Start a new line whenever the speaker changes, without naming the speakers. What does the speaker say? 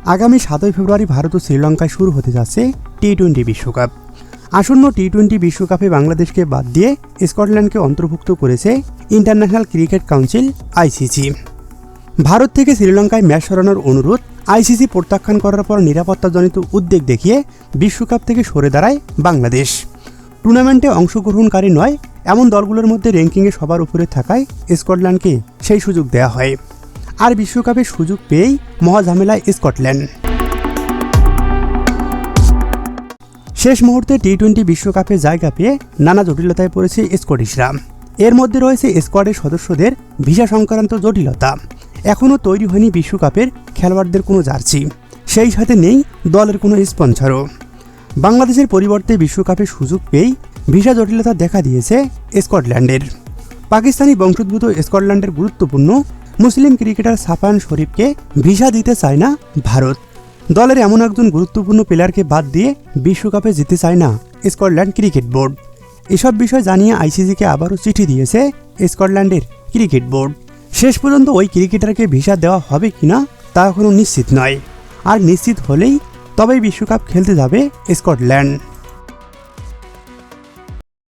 আগামী 7 ফেব্রুয়ারি ভারত ও শ্রীলঙ্কায় শুরু হতে যাচ্ছে টি-20 বিশ্বকাপ। আসন্ন টি-20 বিশ্বকাপে বাংলাদেশকে বাদ দিয়ে স্কটল্যান্ডকে অন্তর্ভুক্ত করেছে international cricket council ICC. Bharat থেকে শ্রীলঙ্কায় ম্যাচ সরানোর অনুরোধ আইসিসি প্রত্যাখ্যান করার পর নিরাপত্তাজনিত উদ্বেগ দেখিয়ে বিশ্বকাপ থেকে সরে দাঁড়ায় বাংলাদেশ। টুর্নামেন্টে অংশগ্রহণকারী নয় এমন দলগুলোর মধ্যে র্যাঙ্কিংয়ে সবার উপরে থাকায় স্কটল্যান্ডকে সেই সুযোগ দেওয়া হয়। আর বিশ্বকাপের সুযোগ পেয়েই মহাঝামেলায় স্কটল্যান্ড। শেষ মুহূর্তে টি-20 বিশ্বকাপে জায়গা পেয়ে নানা জটিলতায় পড়েছে স্কটিশরা। এর মধ্যে রয়েছে স্কোয়াডের সদস্যদের ভিসা সংক্রান্ত জটিলতা। এখনও তৈরি হয়নি বিশ্বকাপের খেলোয়াড়দের কোনো জার্সি, সেই সাথে নেই দলের কোনো স্পন্সরও। বাংলাদেশের পরিবর্তে বিশ্বকাপে সুযোগ পেয়েই ভিসা জটিলতা দেখা দিয়েছে স্কটল্যান্ডের। পাকিস্তানি বংশোদ্ভূত স্কটল্যান্ডের গুরুত্বপূর্ণ মুসলিম ক্রিকেটার সাফায়ান শরীফকে ভিসা দিতে চায় না ভারত। দলের এমন একজন গুরুত্বপূর্ণ প্লেয়ারকে বাদ দিয়ে বিশ্বকাপে জিতে চায় না স্কটল্যান্ড ক্রিকেট বোর্ড। এসব বিষয় জানিয়ে আইসিসিকে আবারও চিঠি দিয়েছে স্কটল্যান্ডের ক্রিকেট বোর্ড। শেষ পর্যন্ত ওই ক্রিকেটারকে ভিসা দেওয়া হবে কিনা তা এখনও নিশ্চিত নয়। আর নিশ্চিত হলেই তবেই বিশ্বকাপ খেলতে যাবে স্কটল্যান্ড।